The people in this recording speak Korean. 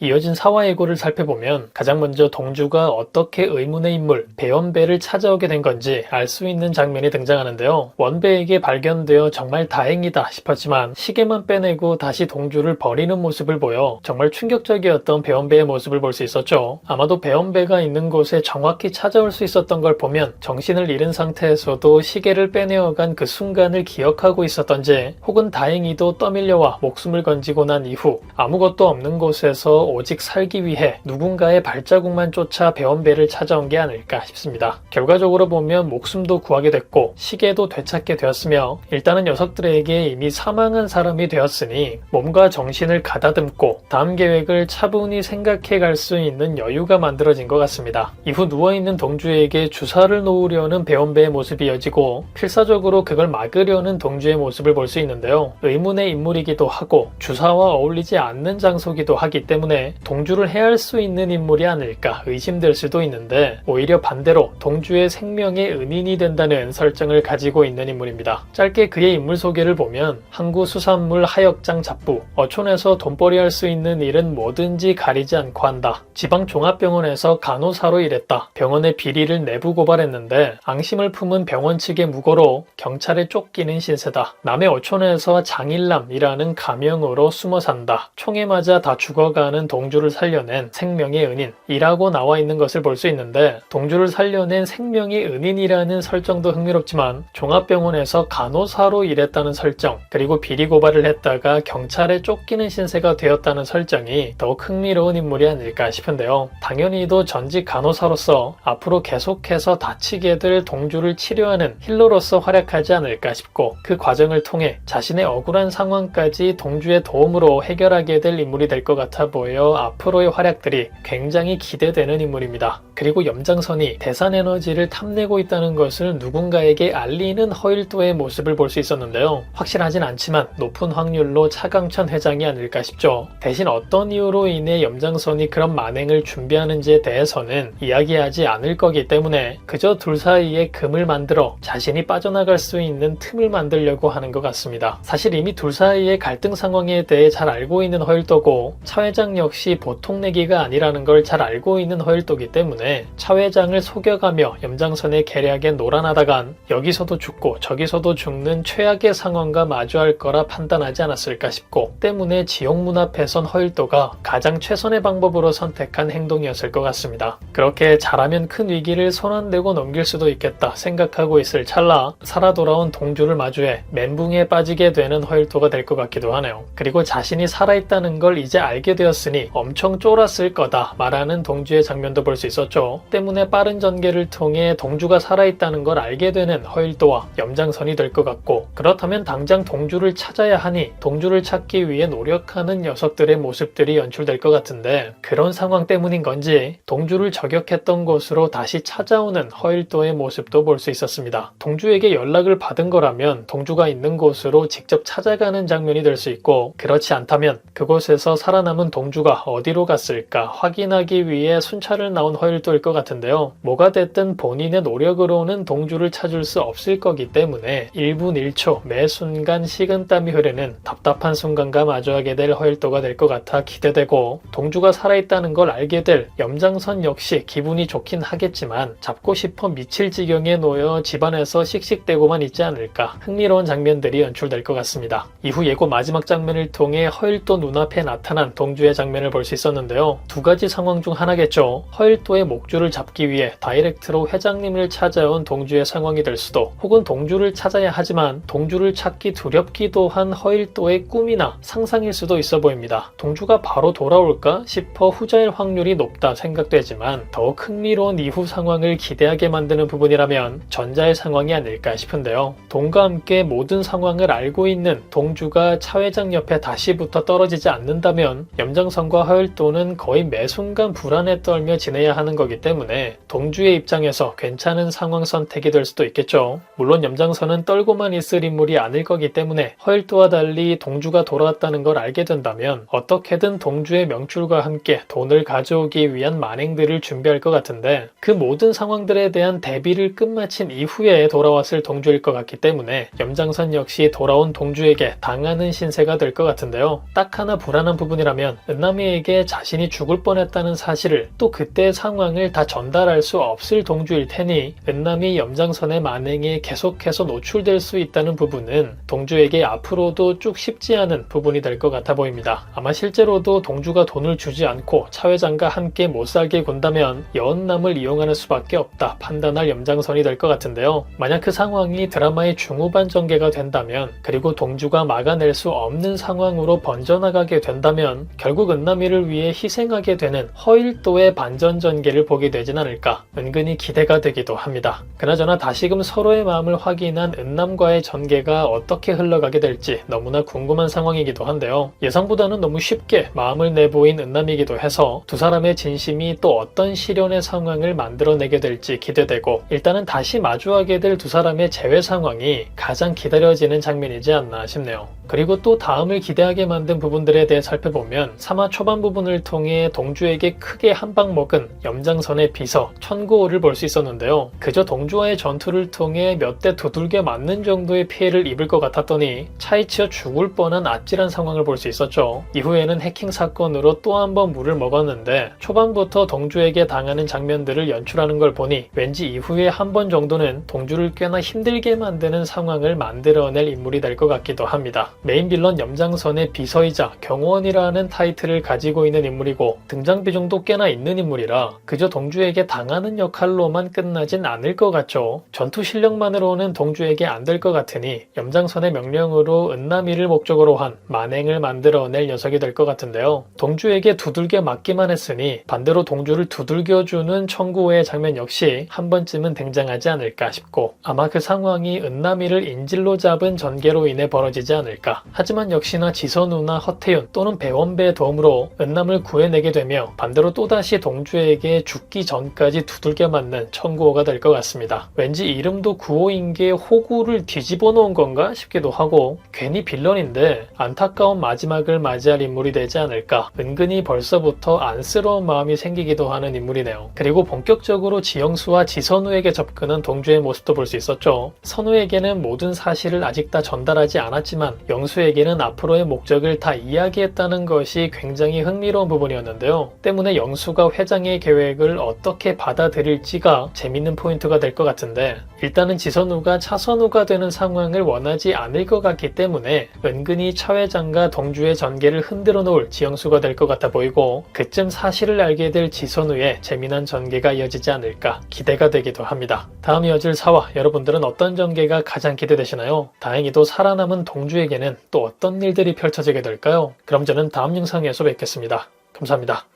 이어진 사화예고를 살펴보면 가장 먼저 동주가 어떻게 의문의 인물 배원배를 찾아오게 된 건지 알 수 있는 장면이 등장하는데요. 원배에게 발견되어 정말 다행이다 싶었지만 시계만 빼내고 다시 동주를 버리는 모습을 보여 정말 충격적이었던 배원배의 모습을 볼 수 있었죠. 아마도 배원배가 있는 곳에 정확히 찾아올 수 있었던 걸 보면 정신을 잃은 상태에서도 시계를 빼내어간 그 순간을 기억하고 있었던지, 혹은 다행히도 떠밀려와 목숨을 건지고 난 이후 아무것도 없는 곳에서 오직 살기 위해 누군가의 발자국만 쫓아 배원배를 찾아온 게 아닐까 싶습니다. 결과적으로 보면 목숨도 구하게 됐고 시계도 되찾게 되었으며, 일단은 녀석들에게 이미 사망한 사람이 되었으니 몸과 정신을 가다듬고 다음 계획을 차분히 생각해 갈 수 있는 여유가 만들어진 것 같습니다. 이후 누워있는 동주에게 주사를 놓으려는 배원배의 모습이 이어지고 필사적으로 그걸 막으려는 동주의 모습을 볼 수 있는데요. 의문의 인물이기도 하고 주사와 어울리지 않는 장소이기도 하기 때문에 동주를 해할 수 있는 인물이 아닐까 의심될 수도 있는데, 오히려 반대로 동주의 생명의 은인이 된다는 설정을 가지고 있는 인물입니다. 짧게 그의 인물 소개를 보면 항구 수산물 하역장 잡부, 어촌에서 돈벌이 할 수 있는 일은 뭐든지 가리지 않고 한다. 지방 종합병원에서 간호사로 일했다. 병원의 비리를 내부 고발했는데 앙심을 품은 병원 측의 무고로 경찰에 쫓기는 신세다. 남의 어촌에서 장일남이라는 가명으로 숨어 산다. 총에 맞아 다 죽어가는 동주를 살려낸 생명의 은인이라고 나와 있는 것을 볼 수 있는데, 동주를 살려낸 생명의 은인이라는 설정도 흥미롭지만 종합병원에서 간호사로 일했다는 설정, 그리고 비리 고발을 했다가 경찰에 쫓기는 신세가 되었다는 설정이 더욱 흥미로운 인물이 아닐까 싶은데요. 당연히도 전직 간호사로서 앞으로 계속해서 다치게 될 동주를 치료하는 힐러로서 활약하지 않을까 싶고, 그 과정을 통해 자신의 억울한 상황까지 동주의 도움으로 해결하게 될 인물이 될 것 같아 보여 앞으로의 활약들이 굉장히 기대되는 인물입니다. 그리고 염장선이 대산에너지를 탐내고 있다는 것을 누군가에게 알리는 허일도의 모습을 볼 수 있었는데요. 확실하진 않지만 높은 확률로 차강천 회장이 아닐까 싶죠. 대신 어떤 이유로 인해 염장선이 그런 만행을 준비하는지에 대해서는 이야기하지 않을 거기 때문에 그저 둘 사이에 금을 만들어 자신이 빠져나갈 수 있는 틈을 만들려고 하는 것 같습니다. 사실 이미 둘 사이의 갈등 상황에 대해 잘 알고 있는 허일도고, 차 회장 역시 보통 내기가 아니라는 걸 잘 알고 있는 허일도기 때문에 차 회장을 속여가며 염장선의 계략에 놀아나다간 여기서도 죽고 저기서도 죽는 최악의 상황과 마주할 거라 판단하지 않았을까 싶고, 때문에 지옥문 앞에 선 허일도가 가장 최선의 방법으로 선택한 행동이었을 것 같습니다. 그렇게 잘하면 큰 위기를 손안대고 넘길 수도 있겠다 생각하고 있을 찰나 살아 돌아온 동주를 마주해 멘붕에 빠지게 되는 허일도가 될 것 같기도 하네요. 그리고 자신이 살아있다는 걸 이제 알게 되었으니 엄청 쫄았을 거다 말하는 동주의 장면도 볼 수 있었죠. 때문에 빠른 전개를 통해 동주가 살아있다는 걸 알게 되는 허일도와 염장선이 될 것 같고, 그렇다면 당장 동주를 찾아야 하니 동주를 찾기 위해 노력하는 녀석들의 모습들이 연출될 것 같은데, 그런 상황 때문인 건지 동주를 저격했던 곳으로 다시 찾아오는 허일도의 모습도 볼 수 있었습니다. 동주에게 연락을 받은 거라면 동주가 있는 곳으로 직접 찾아가는 장면이 될 수 있고, 그렇지 않다면 그곳에서 살아남은 동주가 어디로 갔을까 확인하기 위해 순찰을 나온 허일도일 것 같은데요. 뭐가 됐든 본인의 노력으로는 동주를 찾을 수 없을 거기 때문에 1분 1초 매 순간 식은땀이 흐르는 답답한 순간과 마주하게 될 허일도가 될 것 같아 기대되고, 동주가 살아있다는 걸 알게 될 염장선 역시 기분이 좋긴 하겠지만 잡고 싶어 미칠 지경에 놓여 집안에서 씩씩대고만 있지 않을까 흥미로운 장면들이 연출될 것 같습니다. 이후 예고 마지막 장면을 통해 허일도 눈앞에 나타난 동주의 장면을 볼 수 있었는데요. 두 가지 상황 중 하나겠죠. 허일도의 목줄을 잡기 위해 다이렉트로 회장님을 찾아온 동주의 상황이 될 수도, 혹은 동주를 찾아야 하지만 동주를 찾기 두렵기도 한 허일도의 꿈이나 상상일 수도 있어 보입니다. 동주가 바로 돌아올까 싶어 후자일 확률이 높다 생각되지만 더욱 흥미로운 이후 상황을 기대하게 만드는 부분이라면 전자의 상황이 아닐까 싶은데요. 동과 함께 모든 상황을 알고 있는 동주가 차 회장 옆에 다시 붙어 떨어지지 않는다면 염장선과 허일도는 거의 매 순간 불안에 떨며 지내야 하는 거기 때문에 동주의 입장에서 괜찮은 상황 선택이 될 수도 있겠죠. 물론 염장선은 떨고만 있을 인물이 아닐 거기 때문에 허일도와 달리 동주가 돌아왔다는 걸 알게 된다면 어떻게든 동주의 명줄과 함께 돈을 가져오기 위한 만행들을 준비할 것 같은데, 그 모든 상황들에 대한 대비를 끝마친 이후에 돌아왔을 동주일 것 같기 때문에 염장선 역시 돌아온 동주에게 당하는 신세가 될 것 같은데요. 딱 하나 불안한 부분이라면 은남이에게 자신이 죽을 뻔했다는 사실을 또 그때의 상황을 다 전달할 수 없을 동주일 테니 은남이 염장선의 만행에 계속해서 노출될 수 있다는 부분은 동주에게 앞으로도 쭉 쉽지 않은 부분이 될 것 같아 보입니다. 아마 실제로도 동주가 돈을 주지 않고 차 회장과 함께 못 살게 군다면 여은남을 이용하는 수밖에 없다 판단할 염장선이 될 것 같은데요. 만약 그 상황이 드라마의 중후반 전개가 된다면, 그리고 동주가 막아낼 수 없는 상황으로 번져나가게 된다면 결국 은남이를 위해 희생하게 되는 허일도의 반전 전개를 보게 되진 않을까 은근히 기대가 되기도 합니다. 그나저나 다시금 서로의 마음을 확인한 은남과의 전개가 어떻게 흘러가게 될지 너무나 궁금한 상황이기도 한데요. 예상보다는 너무 쉽게 마음을 내보인 은남이기도 해서 두 사람의 진심이 또 어떤 시련의 상황을 만들어내게 될지 기대되고, 일단은 다시 마주하게 될 두 사람의 재회 상황이 가장 기다려지는 장면이지 않나 싶네요. 그리고 또 다음을 기대하게 만든 부분들에 대해 살펴보면 3화 초반 부분을 통해 동주에게 크게 한 방 먹은 염장선의 비서 천고를 볼 수 있었는데요. 그저 동주와의 전투를 통해 몇 대 두들겨 맞는 정도의 피해를 입을 것 같았더니 차에 치여 죽을 뻔한 아찔한 상황을 볼 수 있었죠. 이후에는 해킹 사건으로 또 한 번 물을 먹었는데 초반부터 동주에게 당하는 장면들을 연출하는 걸 보니 왠지 이후에 한 번 정도는 동주를 꽤나 힘들게 만드는 상황을 만들어낼 인물이 될 것 같기도 합니다. 메인 빌런 염장선의 비서이자 경호원이라는 타이틀을 가지고 있는 인물이고 등장 비중도 꽤나 있는 인물이라 그저 동주에게 당하는 역할로만 끝나진 않을 것 같죠. 전투 실력만으로는 동주에게 안 될 것 같으니 염장선의 명령으로 은남이를 목적으로 한 만행을 만들어낼 녀석이 될 것 같은데요. 동주에게 두들겨 맞기만 했으니 반대로 동주를 두들겨주는 청구의 장면 역시 한 번쯤은 등장하지 않을까 싶고, 아마 그 상황이 은남이를 인질로 잡은 전개로 인해 벌어지지 않을까. 하지만 역시나 지선우나 허태윤 또는 배원배의 도움으로 은남을 구해내게 되며 반대로 또다시 동주에게 죽기 전까지 두들겨 맞는 청구호가 될 것 같습니다. 왠지 이름도 구호인 게 호구를 뒤집어 놓은 건가 싶기도 하고, 괜히 빌런인데 안타까운 마지막을 맞이할 인물이 되지 않을까, 은근히 벌써부터 안쓰러운 마음이 생기기도 하는 인물이네요. 그리고 본격적으로 지영수와 지선우에게 접근한 동주의 모습도 볼 수 있었죠. 선우에게는 모든 사실을 아직 다 전달하지 않았지만 영수에게는 앞으로의 목적을 다 이야기했다는 것이 굉장히 흥미로운 부분이었는데요. 때문에 영수가 회장의 계획을 어떻게 받아들일지가 재밌는 포인트가 될 것 같은데, 일단은 지선우가 차선우가 되는 상황을 원하지 않을 것 같기 때문에 은근히 차 회장과 동주의 전개를 흔들어 놓을 지영수가 될 것 같아 보이고, 그쯤 사실을 알게 될 지선우의 재미난 전개가 이어지지 않을까 기대가 되기도 합니다. 다음 이어질 4화 여러분들은 어떤 전개가 가장 기대되시나요? 다행히도 살아남은 동주에게는 또 어떤 일들이 펼쳐지게 될까요? 그럼 저는 다음 영상에서 뵙겠습니다. 감사합니다.